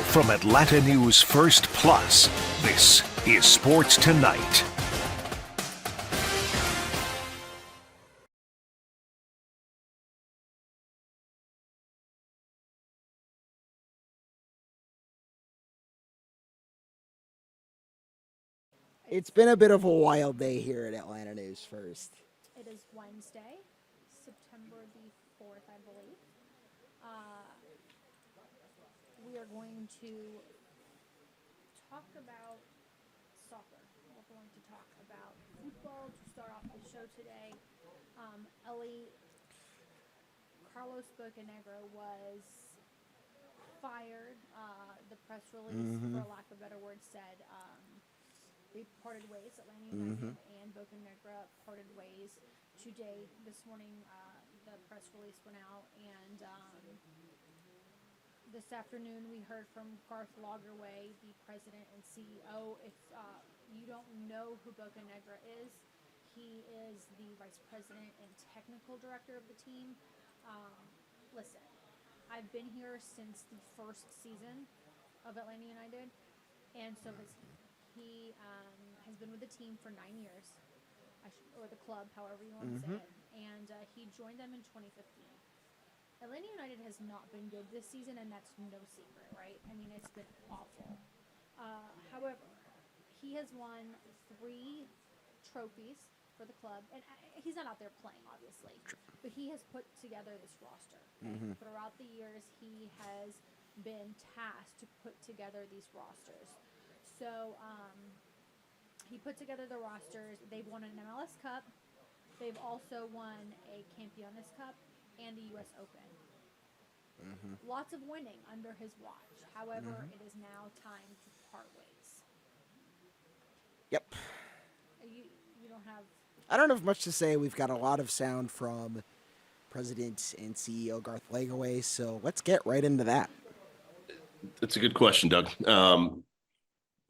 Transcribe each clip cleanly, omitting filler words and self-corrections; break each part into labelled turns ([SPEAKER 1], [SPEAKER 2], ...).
[SPEAKER 1] from Atlanta News First Plus, this is Sports Tonight.
[SPEAKER 2] It's been a bit of a wild day here at Atlanta News First.
[SPEAKER 3] It is Wednesday, September the 4th, I believe. We are going to talk about soccer. We're going to talk about football to start off the show today. Ellie, Carlos Bocanegra was fired. The press release, for lack of a better word, said they parted ways. Atlanta United and Bocanegra parted ways today. This morning, the press release went out, and this afternoon we heard from Garth Lagerway, the president and CEO. If you don't know who Bocanegra is, he is the vice president and technical director of the team. Listen, I've been here since the first season of Atlanta United, and so has he. He has been with the team for 9 years, or the club, however you want to say it, and he joined them in 2015. Atlanta United has not been good this season, and that's no secret, right? I mean, it's been awful. However, he has won 3 trophies for the club, and he's not out there playing, obviously, but he has put together this roster. Throughout the years, he has been tasked to put together these rosters. So he put together the rosters. They've won an MLS Cup. They've also won a Campeones Cup and a U.S. Open. Lots of winning under his watch. However, it is now time to part ways.
[SPEAKER 2] Yep.
[SPEAKER 3] You don't have...
[SPEAKER 2] I don't have much to say. We've got a lot of sound from President and CEO Garth Lagerway, so let's get right into that.
[SPEAKER 4] That's a good question, Doug.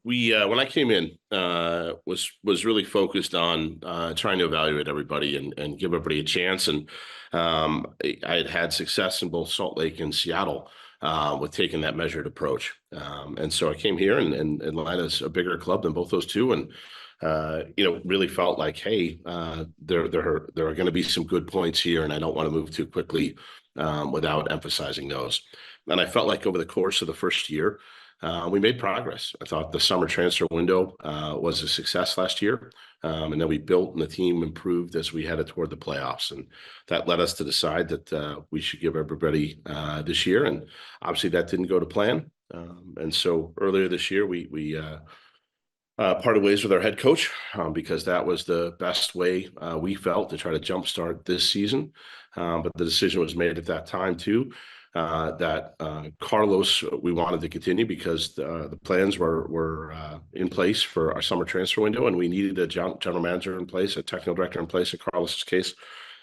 [SPEAKER 4] When I came in, was really focused on trying to evaluate everybody and give everybody a chance. And I had success in both Salt Lake and Seattle with taking that measured approach. And so I came here, and Atlanta's a bigger club than both those two, and really felt like, hey, there are going to be some good points here, and I don't want to move too quickly without emphasizing those. And I felt like over the course of the first year, we made progress. I thought the summer transfer window was a success last year. And then we built and the team improved as we headed toward the playoffs. And that led us to decide that we should give everybody this year. And obviously that didn't go to plan. And so earlier this year, we parted ways with our head coach because that was the best way we felt to try to jumpstart this season. But the decision was made at that time too. That Carlos, we wanted to continue because the plans were in place for our summer transfer window, and we needed a general manager in place, a technical director in place in Carlos's case,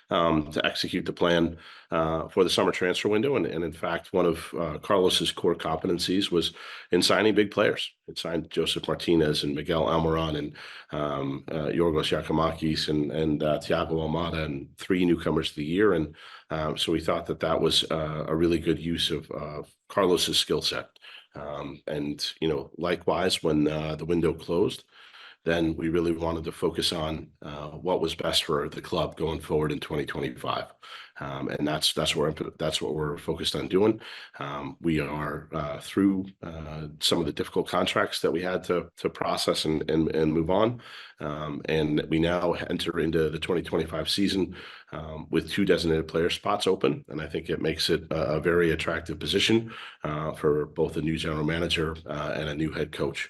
[SPEAKER 4] to execute the plan for the summer transfer window. And in fact, one of Carlos's core competencies was in signing big players. It signed Joseph Martinez and Miguel Almiron and Yorgos Yakimakis and Thiago Almada, and 3 newcomers of the year. And so we thought that was a really good use of Carlos's skill set. And likewise, when the window closed, then we really wanted to focus on what was best for the club going forward in 2025. And that's what we're focused on doing. We are through some of the difficult contracts that we had to process and move on. And we now enter into the 2025 season with 2 designated player spots open. And I think it makes it a very attractive position for both a new general manager and a new head coach.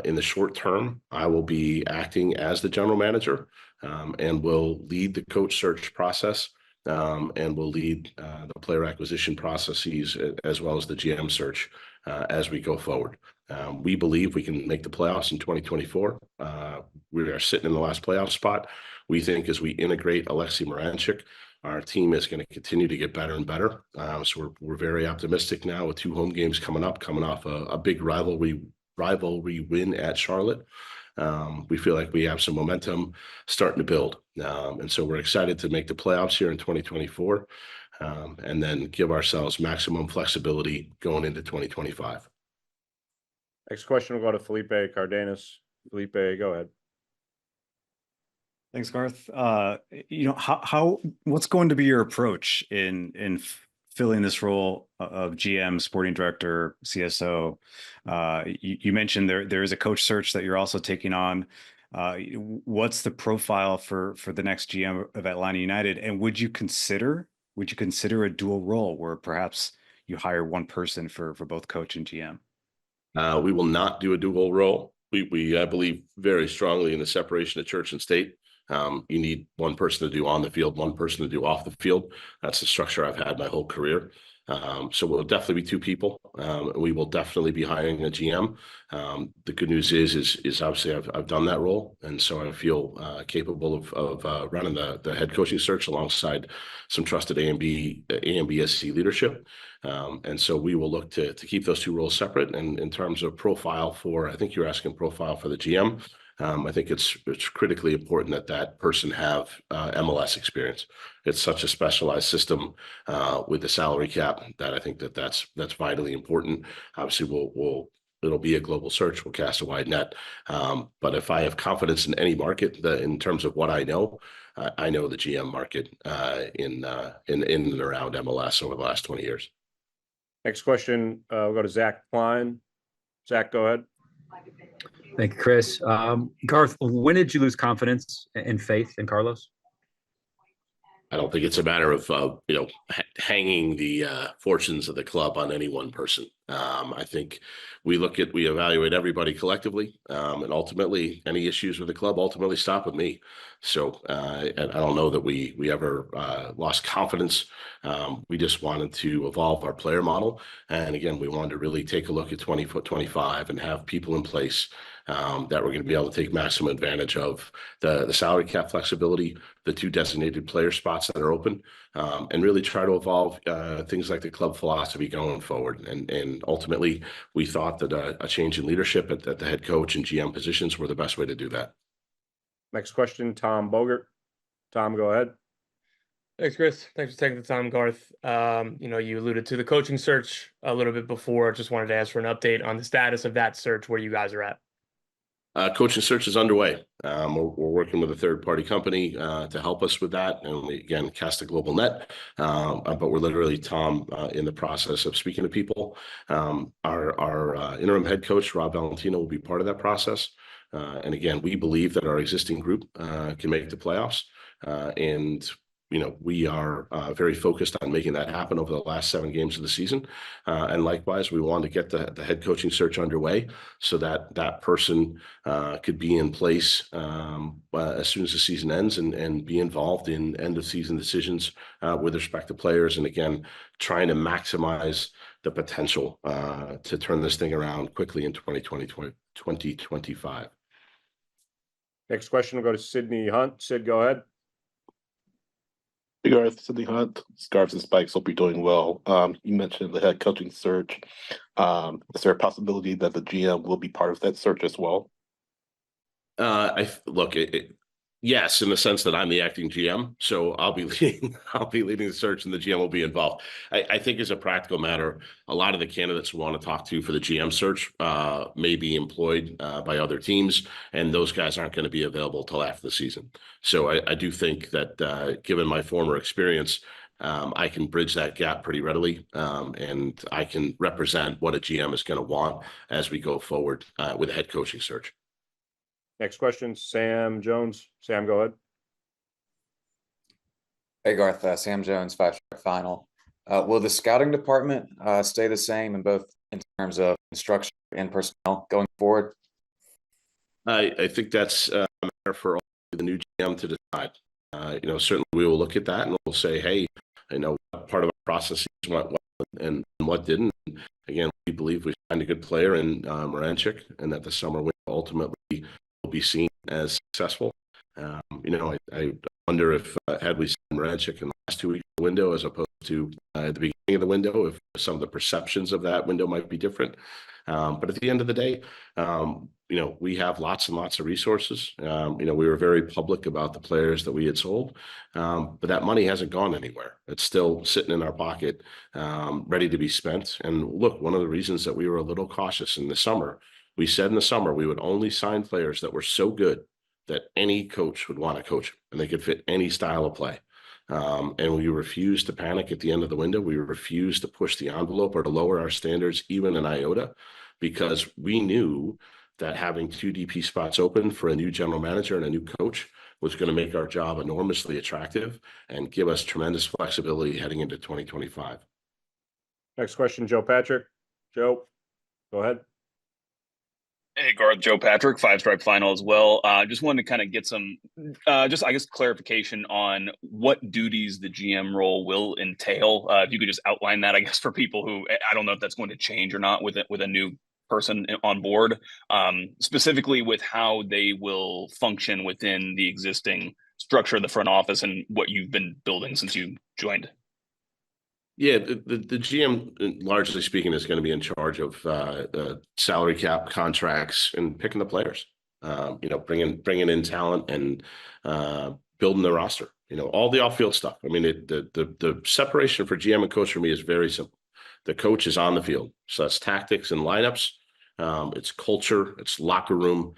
[SPEAKER 4] In the short term, I will be acting as the general manager and will lead the coach search process and will lead the player acquisition processes as well as the GM search as we go forward. We believe we can make the playoffs in 2024. We are sitting in the last playoff spot. We think as we integrate Alexei Moranchik, our team is going to continue to get better and better. So we're very optimistic now with 2 home games coming off a big rivalry win at Charlotte. We feel like we have some momentum starting to build. And so we're excited to make the playoffs here in 2024 and then give ourselves maximum flexibility going into 2025.
[SPEAKER 5] Next question will go to Felipe Cardenas. Felipe, go ahead.
[SPEAKER 6] Thanks, Garth. What's going to be your approach in filling this role of GM, sporting director, CSO? You mentioned there is a coach search that you're also taking on. What's the profile for the next GM of Atlanta United? And would you consider a dual role where perhaps you hire one person for both coach and GM?
[SPEAKER 4] We will not do a dual role. We believe very strongly in the separation of church and state. You need one person to do on the field, one person to do off the field. That's the structure I've had my whole career. So we'll definitely be two people. We will definitely be hiring a GM. The good news is obviously I've done that role, and so I feel capable of running the head coaching search alongside some trusted AMBSC leadership. And so we will look to keep those two roles separate. And in terms of profile I think you're asking profile for the GM. I think it's critically important that person have MLS experience. It's such a specialized system with the salary cap that I think that's vitally important. Obviously, it'll be a global search. We'll cast a wide net. But if I have confidence in any market, in terms of what I know the GM market in and around MLS over the last 20 years.
[SPEAKER 5] Next question, we'll go to Zach Klein. Zach, go ahead.
[SPEAKER 7] Thank you, Chris. Garth, when did you lose confidence and faith in Carlos?
[SPEAKER 4] I don't think it's a matter of hanging the fortunes of the club on any one person. I think we evaluate everybody collectively, and ultimately any issues with the club ultimately stop with me. So I don't know that we ever lost confidence. We just wanted to evolve our player model, and again, we wanted to really take a look at 2025 and have people in place that we're going to be able to take maximum advantage of the salary cap flexibility, the two designated player spots that are open, and really try to evolve things like the club philosophy going forward. And ultimately, we thought that a change in leadership at the head coach and GM positions were the best way to do that.
[SPEAKER 5] Next question, Tom Bogert. Tom, go ahead.
[SPEAKER 8] Thanks, Chris. Thanks for taking the time, Garth. You alluded to the coaching search a little bit before. Just wanted to ask for an update on the status of that search, where you guys are at.
[SPEAKER 4] Coaching search is underway. We're working with a third-party company to help us with that, and we again cast a global net. But we're literally, Tom, in the process of speaking to people. Our interim head coach, Rob Valentino, will be part of that process. And again, we believe that our existing group can make the playoffs, and we are very focused on making that happen over the last 7 games of the season. And likewise, we want to get the head coaching search underway so that person could be in place as soon as the season ends and be involved in end of season decisions with respect to players. And again, trying to maximize the potential to turn this thing around quickly in 2025.
[SPEAKER 5] Next question will go to Sydney Hunt. Sid, go ahead.
[SPEAKER 9] Hey Garth, Sydney Hunt, Scarves and Spikes. Hope you're doing well. You mentioned the head coaching search. Is there a possibility that the GM will be part of that search as well?
[SPEAKER 4] Yes, in the sense that I'm the acting GM, so I'll be leading the search, and the GM will be involved. I think, as a practical matter, a lot of the candidates we want to talk to for the GM search may be employed by other teams, and those guys aren't going to be available till after the season. So I do think that, given my former experience, I can bridge that gap pretty readily, and I can represent what a GM is going to want as we go forward with a head coaching search.
[SPEAKER 5] Next question, Sam Jones. Sam, go ahead.
[SPEAKER 10] Hey Garth, Sam Jones, 5-Track Final. Will the scouting department stay the same in terms of instruction and personnel going forward?
[SPEAKER 4] I think that's a matter for the new GM to decide. Certainly we will look at that and we'll say, hey, what part of our processes went well and what didn't. Again, we believe we find a good player in Moranchik, and that the summer window ultimately will be seen as successful. I wonder if had we seen Moranchik in the last 2 weeks of the window as opposed to at the beginning of the window, if some of the perceptions of that window might be different. But at the end of the day, we have lots and lots of resources. We were very public about the players that we had sold, but that money hasn't gone anywhere. It's still sitting in our pocket, ready to be spent. And look, one of the reasons that we were a little cautious in the summer we said in the summer we would only sign players that were so good that any coach would want to coach them and they could fit any style of play. And we refused to panic at the end of the window. We refused to push the envelope or to lower our standards even an iota, because we knew that having 2 DP spots open for a new general manager and a new coach was going to make our job enormously attractive and give us tremendous flexibility heading into 2025.
[SPEAKER 5] Next question, Joe Patrick. Joe, go ahead.
[SPEAKER 11] Hey, Garth, Joe Patrick, 5-stripe final as well. Just wanted to kind of get some, I guess, clarification on what duties the GM role will entail. If you could just outline that, I guess, for people who, I don't know if that's going to change or not with a new person on board, specifically with how they will function within the existing structure of the front office and what you've been building since you joined.
[SPEAKER 4] Yeah, the GM, largely speaking, is going to be in charge of salary cap, contracts, and picking the players. Bringing in talent and building the roster. All the off-field stuff. I mean, the separation for GM and coach for me is very simple. The coach is on the field, so that's tactics and lineups. It's culture, it's locker room,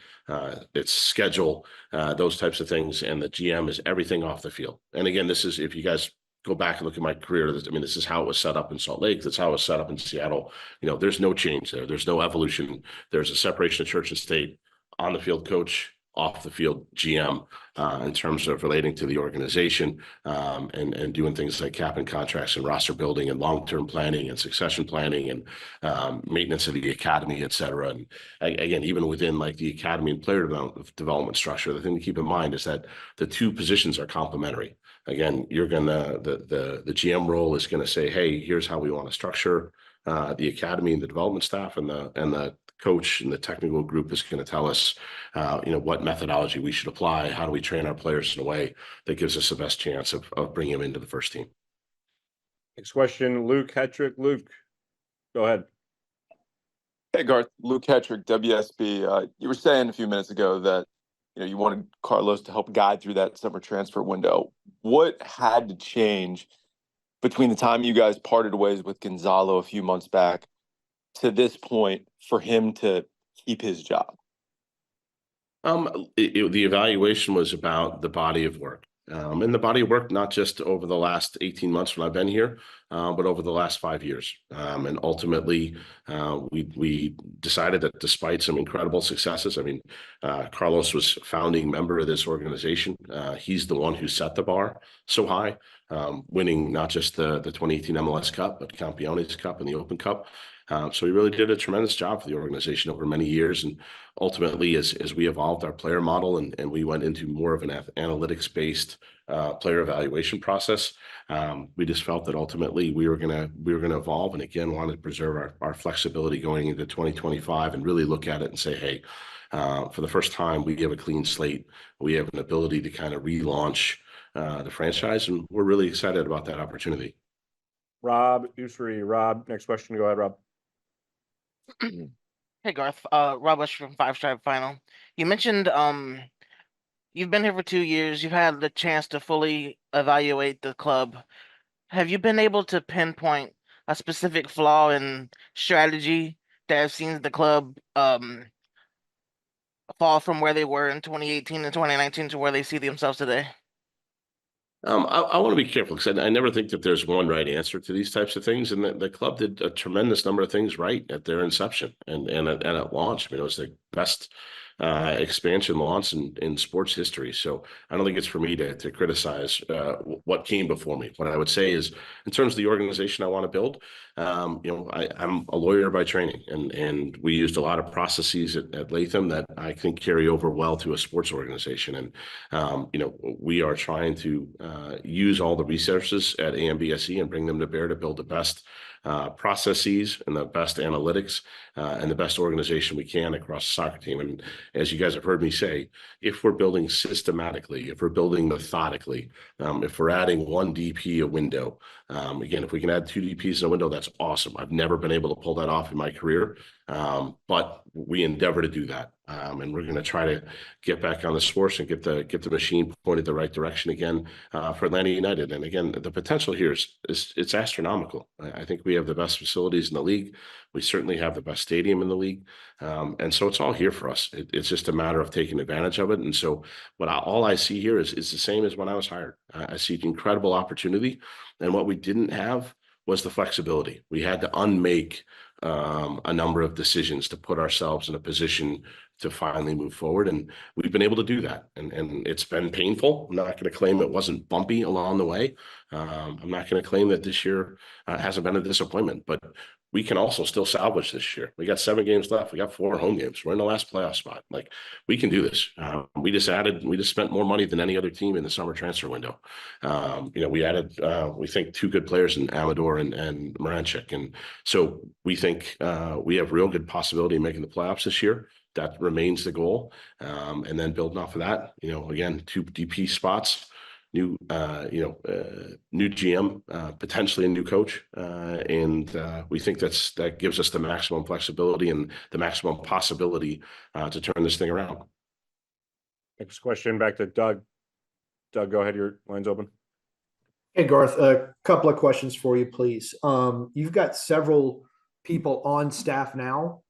[SPEAKER 4] it's schedule, those types of things, and the GM is everything off the field. And again, this is, if you guys go back and look at my career, this is how it was set up in Salt Lake. That's how it was set up in Seattle. There's no change there. There's no evolution. There's a separation of church and state. On the field coach, off the field GM, in terms of relating to the organization, and doing things like cap and contracts and roster building and long-term planning and succession planning and maintenance of the academy, et cetera. And again, even within like the academy and player development structure, the thing to keep in mind is that the 2 positions are complementary. Again, the GM role is going to say, hey, here's how we want to structure the academy and the development staff, and the coach and the technical group is going to tell us, what methodology we should apply. How do we train our players in a way that gives us the best chance of bringing them into the first team?
[SPEAKER 5] Next question, Luke Hetrick. Luke, go ahead.
[SPEAKER 12] Hey, Garth. Luke Hetrick, WSB. You were saying a few minutes ago that you wanted Carlos to help guide through that summer transfer window. What had to change between the time you guys parted ways with Gonzalo a few months back to this point for him to keep his job?
[SPEAKER 4] The evaluation was about the body of work. And the body of work, not just over the last 18 months when I've been here, but over the last 5 years. And ultimately, we decided that despite some incredible successes, Carlos was founding member of this organization. He's the one who set the bar so high, winning not just the 2018 MLS Cup, but Campeones Cup and the Open Cup. So he really did a tremendous job for the organization over many years. And ultimately, as we evolved our player model and we went into more of an analytics-based player evaluation process, we just felt that ultimately we were gonna evolve, and again wanted to preserve our flexibility going into 2025 and really look at it and say, hey, for the first time we have a clean slate. We have an ability to kind of relaunch the franchise, and we're really excited about that opportunity.
[SPEAKER 5] Rob Usry. Rob, next question. Go ahead, Rob.
[SPEAKER 13] Hey, Garth. Rob Usher from 5-stripe final. You mentioned you've been here for 2 years. You've had the chance to fully evaluate the club. Have you been able to pinpoint a specific flaw in strategy that has seen the club fall from where they were in 2018 and 2019 to where they see themselves today?
[SPEAKER 4] I want to be careful because I never think that there's one right answer to these types of things. And the club did a tremendous number of things right at their inception and at launch. It was the best expansion launch in sports history. So I don't think it's for me to criticize what came before me. What I would say is, in terms of the organization I want to build, I'm a lawyer by training, and we used a lot of processes at Latham that I think carry over well to a sports organization. And we are trying to use all the resources at AMBSE and bring them to bear to build the best processes and the best analytics and the best organization we can across the soccer team. And as you guys have heard me say, if we're building systematically, if we're building methodically, if we're adding 1 DP a window, again, if we can add 2 DPs in a window, that's awesome. I've never been able to pull that off in my career. But we endeavor to do that. And we're going to try to get back on the sports and get the machine pointed the right direction again for Atlanta United. And again, the potential here is it's astronomical. I think we have the best facilities in the league. We certainly have the best stadium in the league. And so it's all here for us. It's just a matter of taking advantage of it. And so all I see here is the same as when I was hired. I see incredible opportunity. And what we didn't have was the flexibility. We had to unmake a number of decisions to put ourselves in a position to finally move forward. And we've been able to do that. And it's been painful. I'm not going to claim it wasn't bumpy along the way. I'm not going to claim that this year hasn't been a disappointment, but we can also still salvage this year. We got 7 games left. We got 4 home games. We're in the last playoff spot. Like, we can do this. We just spent more money than any other team in the summer transfer window. We added, we think 2 good players in Amador and Moranchik. And so we think we have real good possibility of making the playoffs this year. That remains the goal. And then building off of that, again, 2 DP spots, new GM, potentially a new coach. And we think that gives us the maximum flexibility and the maximum possibility to turn this thing around.
[SPEAKER 5] Next question, back to Doug. Doug, go ahead. Your line's open.
[SPEAKER 14] Hey, Garth, a couple of questions for you, please. You've got several people on staff now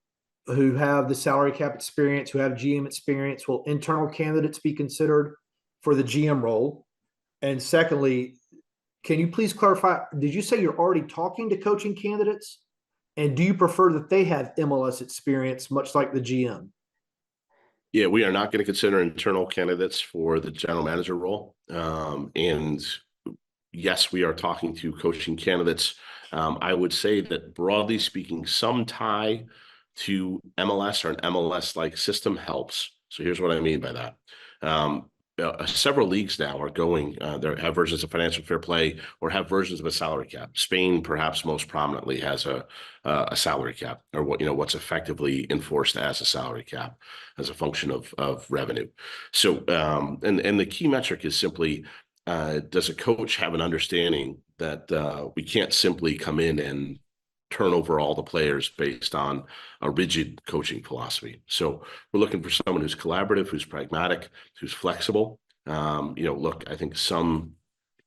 [SPEAKER 14] who have the salary cap experience, who have GM experience. Will internal candidates be considered for the GM role? And secondly, can you please clarify, did you say you're already talking to coaching candidates? And do you prefer that they have MLS experience, much like the GM?
[SPEAKER 4] Yeah, we are not going to consider internal candidates for the general manager role. And yes, we are talking to coaching candidates. I would say that broadly speaking, some tie to MLS or an MLS-like system helps. So here's what I mean by that. Several leagues now are going, they have versions of financial fair play or have versions of a salary cap. Spain, perhaps most prominently, has a salary cap, or what's effectively enforced as a salary cap as a function of revenue. So, and the key metric is simply, does a coach have an understanding that we can't simply come in and turn over all the players based on a rigid coaching philosophy? So we're looking for someone who's collaborative, who's pragmatic, who's flexible. Look, I think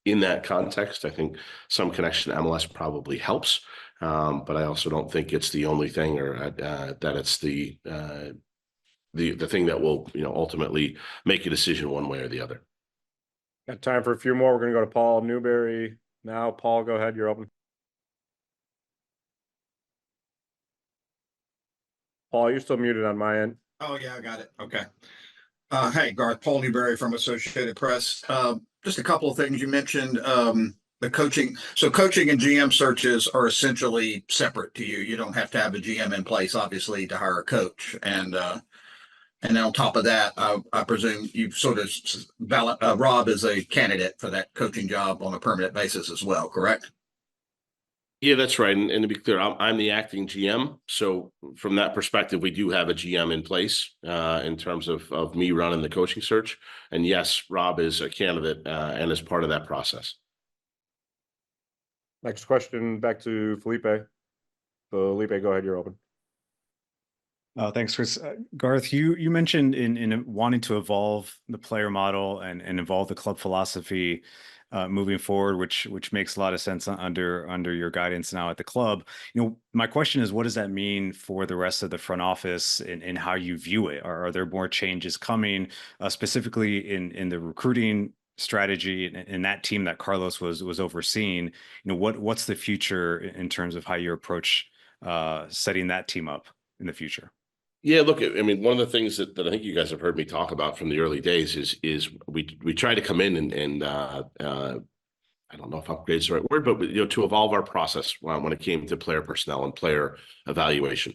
[SPEAKER 4] in that context, I think some connection to MLS probably helps. But I also don't think it's the only thing, or that it's the thing that will, ultimately make a decision one way or the other.
[SPEAKER 5] Got time for a few more. We're going to go to Paul Newberry now. Paul, go ahead. You're open. Paul, you're still muted on my end.
[SPEAKER 15] Oh, yeah, I got it. Okay. Hey, Garth, Paul Newberry from Associated Press. Just a couple of things you mentioned. The coaching. So coaching and GM searches are essentially separate to you. You don't have to have a GM in place, obviously, to hire a coach. And then on top of that, I presume you've sort of Rob is a candidate for that coaching job on a permanent basis as well, correct?
[SPEAKER 4] Yeah, that's right. And to be clear, I'm the acting GM. So from that perspective, we do have a GM in place in terms of me running the coaching search. And yes, Rob is a candidate and is part of that process.
[SPEAKER 5] Next question, back to Felipe. Felipe, go ahead. You're open.
[SPEAKER 6] Thanks, Chris. Garth, you mentioned in wanting to evolve the player model and evolve the club philosophy moving forward, which makes a lot of sense under your guidance now at the club. My question is, what does that mean for the rest of the front office and how you view it? Are there more changes coming, specifically in the recruiting strategy and that team that Carlos was overseeing? What's the future in terms of how you approach setting that team up in the future?
[SPEAKER 4] Yeah, look, I mean, one of the things that I think you guys have heard me talk about from the early days is we try to come in and I don't know if upgrade is the right word, but to evolve our process when it came to player personnel and player evaluation.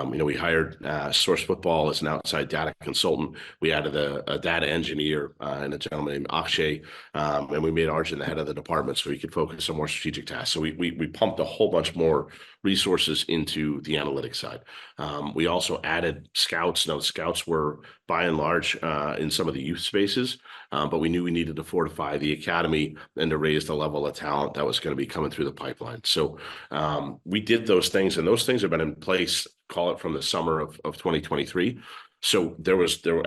[SPEAKER 4] We hired Source Football as an outside data consultant. We added a data engineer and a gentleman named Akshay, and we made Arjun the head of the department so he could focus on more strategic tasks. So we pumped a whole bunch more resources into the analytics side. We also added scouts. Now, the scouts were by and large in some of the youth spaces, but we knew we needed to fortify the academy and to raise the level of talent that was going to be coming through the pipeline. So we did those things, and those things have been in place call it from the summer of 2023. So there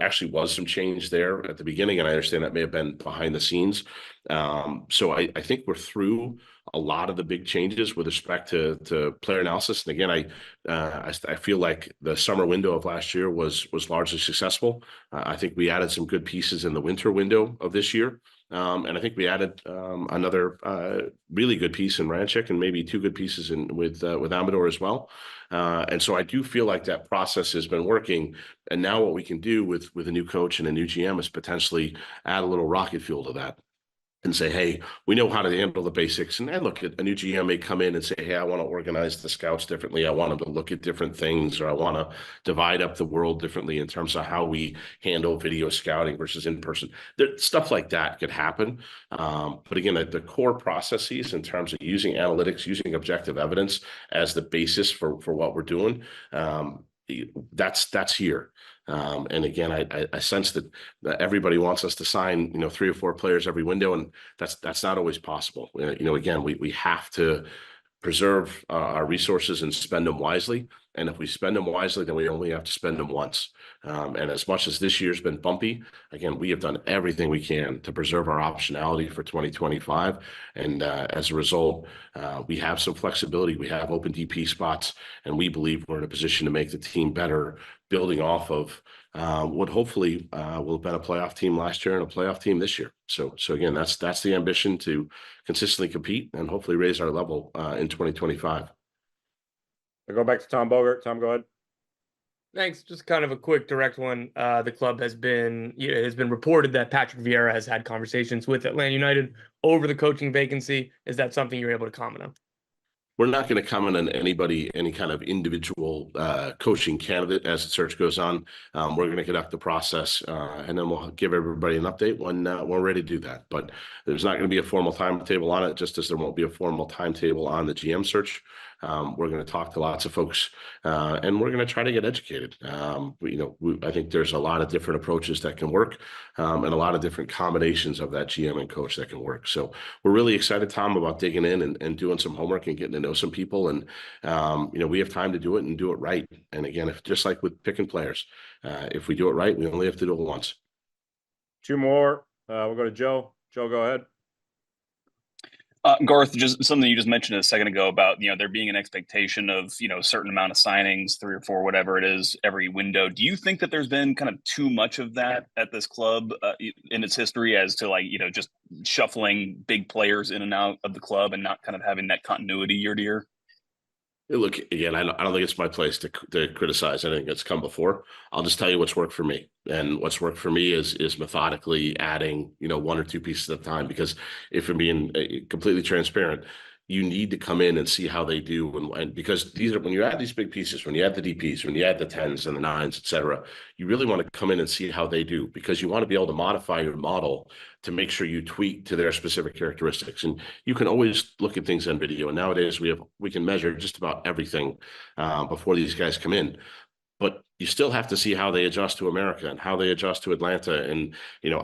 [SPEAKER 4] actually was some change there at the beginning, and I understand that may have been behind the scenes. So I think we're through a lot of the big changes with respect to player analysis. And again, I feel like the summer window of last year was largely successful. I think we added some good pieces in the winter window of this year. And I think we added another really good piece in Ranchik, and maybe two good pieces with Amador as well. And so I do feel like that process has been working. And now what we can do with a new coach and a new GM is potentially add a little rocket fuel to that and say, hey, we know how to handle the basics. And look, a new GM may come in and say, hey, I want to organize the scouts differently. I want them to look at different things, or I want to divide up the world differently in terms of how we handle video scouting versus in person. Stuff like that could happen. But again, the core processes in terms of using analytics, using objective evidence as the basis for what we're doing, that's here. And again, I sense that everybody wants us to sign, 3 or 4 players every window, and that's not always possible. Again, we have to preserve our resources and spend them wisely. And if we spend them wisely, then we only have to spend them once. And as much as this year's been bumpy, again, we have done everything we can to preserve our optionality for 2025. And as a result, we have some flexibility. We have open DP spots, and we believe we're in a position to make the team better, building off of what hopefully will have been a playoff team last year and a playoff team this year. So again, that's the ambition, to consistently compete and hopefully raise our level in 2025.
[SPEAKER 5] I go back to Tom Bogert. Tom, go ahead.
[SPEAKER 8] Thanks. Just kind of a quick, direct one. The club has been reported that Patrick Vieira has had conversations with Atlanta United over the coaching vacancy. Is that something you're able to comment on?
[SPEAKER 4] We're not going to comment on any kind of individual coaching candidate as the search goes on. We're going to conduct the process, and then we'll give everybody an update when we're ready to do that. But there's not going to be a formal timetable on it, just as there won't be a formal timetable on the GM search. We're going to talk to lots of folks, and we're going to try to get educated. I think there's a lot of different approaches that can work, and a lot of different combinations of that GM and coach that can work. So we're really excited, Tom, about digging in and doing some homework and getting to know some people. And we have time to do it and do it right. And again, if just like with picking players, if we do it right, we only have to do it once.
[SPEAKER 5] 2 more. We'll go to Joe. Joe, go ahead.
[SPEAKER 11] Garth, just something you just mentioned a second ago about, there being an expectation of, a certain amount of signings, 3 or 4, whatever it is, every window. Do you think that there's been kind of too much of that at this club in its history, as to just shuffling big players in and out of the club and not kind of having that continuity year to year?
[SPEAKER 4] Look, again, I don't think it's my place to criticize anything that's come before. I'll just tell you what's worked for me. And what's worked for me is methodically adding, 1 or 2 pieces at a time. Because if I'm being completely transparent, you need to come in and see how they do. And because when you add these big pieces, when you add the DPs, when you add the 10s and the 9s, et cetera, you really want to come in and see how they do, because you want to be able to modify your model to make sure you tweak to their specific characteristics. And you can always look at things on video. And nowadays we can measure just about everything before these guys come in. But you still have to see how they adjust to America and how they adjust to Atlanta, and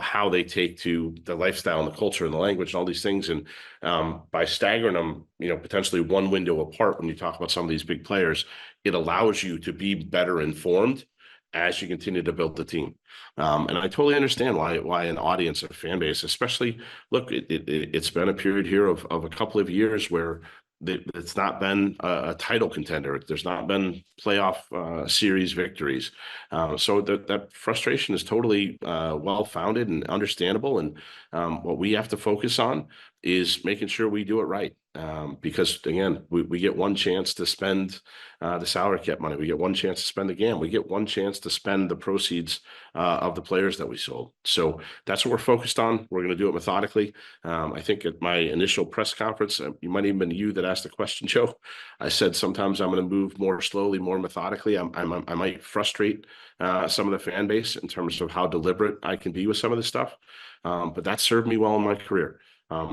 [SPEAKER 4] how they take to the lifestyle and the culture and the language and all these things. And by staggering them, potentially 1 window apart, when you talk about some of these big players, it allows you to be better informed as you continue to build the team. And I totally understand why an audience, a fan base, especially, look, it's been a period here of a couple of years where it's not been a title contender. There's not been playoff series victories. So that frustration is totally well-founded and understandable. And what we have to focus on is making sure we do it right. Because again, we get 1 chance to spend the salary cap money. We get 1 chance to spend the GAM. We get 1 chance to spend the proceeds of the players that we sold. So that's what we're focused on. We're going to do it methodically. I think at my initial press conference, you might even been you that asked the question, Joe. I said sometimes I'm going to move more slowly, more methodically. I might frustrate some of the fan base in terms of how deliberate I can be with some of this stuff. But that served me well in my career.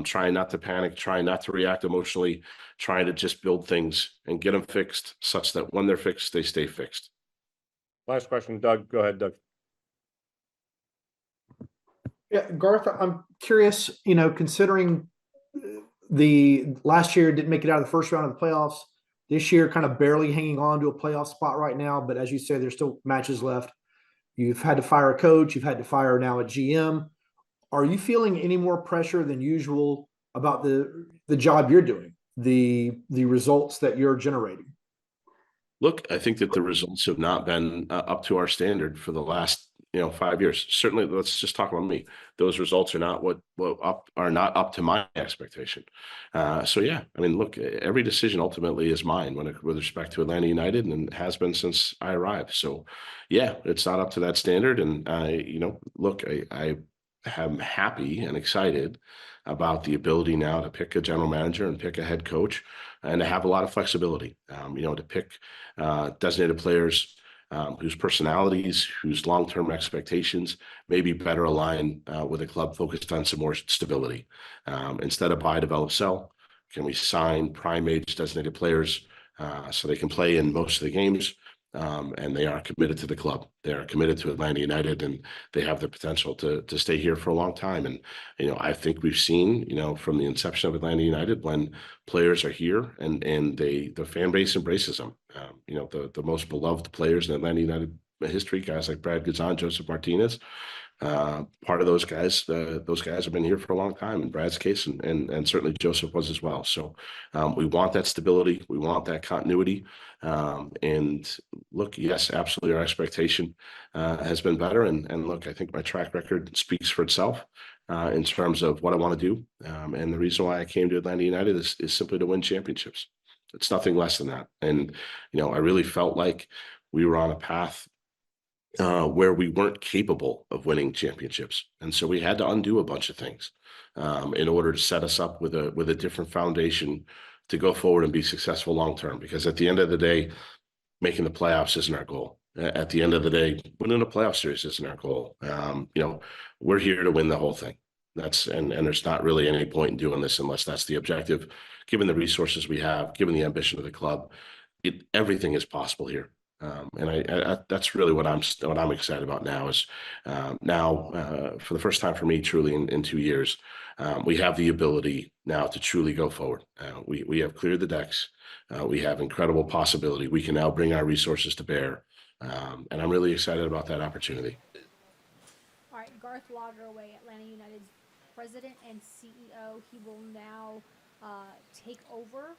[SPEAKER 4] Trying not to panic, trying not to react emotionally, trying to just build things and get them fixed such that when they're fixed, they stay fixed.
[SPEAKER 5] Last question, Doug. Go ahead, Doug.
[SPEAKER 14] Yeah, Garth, I'm curious, considering the last year didn't make it out of the first round of the playoffs, This year, kind of barely hanging on to a playoff spot right now. But as you say, there's still matches left. You've had to fire a coach. You've had to fire now a GM. Are you feeling any more pressure than usual about the job you're doing, the results that you're generating?
[SPEAKER 4] Look, I think that the results have not been up to our standard for the last 5 years. Certainly, let's just talk about me. Those results are not are not up to my expectation. So yeah, I mean, look, every decision ultimately is mine with respect to Atlanta United, and has been since I arrived. So yeah, it's not up to that standard. And look, I am happy and excited about the ability now to pick a general manager and pick a head coach, and to have a lot of flexibility. To pick designated players whose personalities, whose long-term expectations may be better aligned with a club focused on some more stability. Instead of buy, develop, sell, can we sign prime age designated players so they can play in most of the games? And they are committed to the club. They are committed to Atlanta United, and they have the potential to stay here for a long time. And I think we've seen from the inception of Atlanta United, when players are here and the fan base embraces them. The most beloved players in Atlanta United history, guys like Brad Guzan, Joseph Martinez. Part of those guys have been here for a long time in Brad's case, and certainly Joseph was as well. So we want that stability, we want that continuity, and look, yes, absolutely, our expectation has been better, and look, I think my track record speaks for itself in terms of what I want to do, and the reason why I came to Atlanta United is simply to win championships. It's nothing less than that, and I really felt like we were on a path where we weren't capable of winning championships. And so we had to undo a bunch of things in order to set us up with a different foundation to go forward and be successful long term. Because at the end of the day, making the playoffs isn't our goal. At the end of the day, winning a playoff series isn't our goal. We're here to win the whole thing. And there's not really any point in doing this unless that's the objective. Given the resources we have, given the ambition of the club, everything is possible here. And that's really what I'm excited about now is for the first time for me, truly in 2 years, we have the ability now to truly go forward. We have cleared the decks. We have incredible possibility. We can now bring our resources to bear. And I'm really excited about that opportunity.
[SPEAKER 3] All right, Garth Lagerway, Atlanta United's president and CEO. He will now take over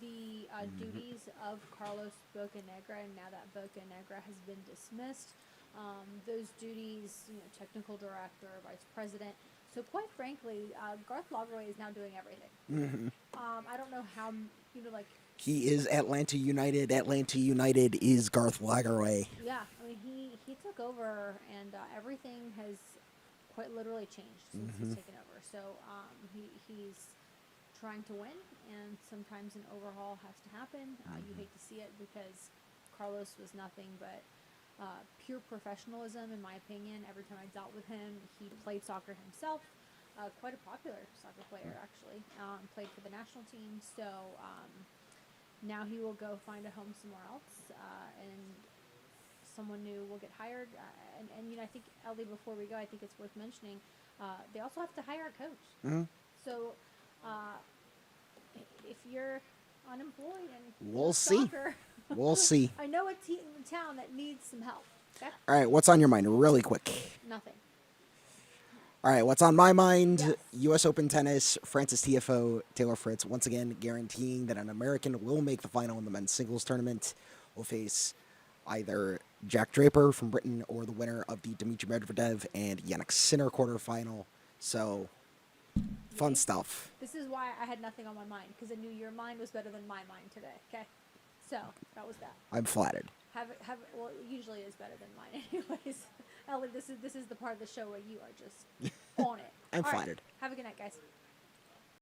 [SPEAKER 3] the duties of Carlos Bocanegra, and now that Bocanegra has been dismissed, those duties, technical director, vice president. So quite frankly, Garth Lagerway is now doing everything. I don't know how,
[SPEAKER 2] he is Atlanta United. Atlanta United is Garth Lagerway.
[SPEAKER 3] Yeah, I mean, he took over, and everything has quite literally changed since he's taken over. So he's trying to win, and sometimes an overhaul has to happen. You hate to see it because Carlos was nothing but pure professionalism, in my opinion. Every time I dealt with him, he played soccer himself. Quite a popular soccer player, actually. Played for the national team. So now he will go find a home somewhere else, and someone new will get hired. And I think, Ellie, before we go, I think it's worth mentioning, they also have to hire a coach. So if you're unemployed and
[SPEAKER 2] we'll see. We'll see.
[SPEAKER 3] I know a team in town that needs some help. Okay?
[SPEAKER 2] All right, what's on your mind really quick?
[SPEAKER 3] Nothing.
[SPEAKER 2] All right, what's on my mind?
[SPEAKER 3] Yes.
[SPEAKER 2] U.S. Open tennis, Francis TFO, Taylor Fritz, once again guaranteeing that an American will make the final in the men's singles tournament. Will face either Jack Draper from Britain or the winner of the Dmitry Medvedev and Yannick Sinner quarterfinal. So, fun stuff.
[SPEAKER 3] This is why I had nothing on my mind, because I knew your mind was better than my mind today. Okay, so that was that.
[SPEAKER 2] I'm flattered.
[SPEAKER 3] Well, it usually is better than mine, anyways. Ellie, this is the part of the show where you are just on it.
[SPEAKER 2] I'm
[SPEAKER 3] All right,
[SPEAKER 2] flattered.
[SPEAKER 3] have a good night, guys.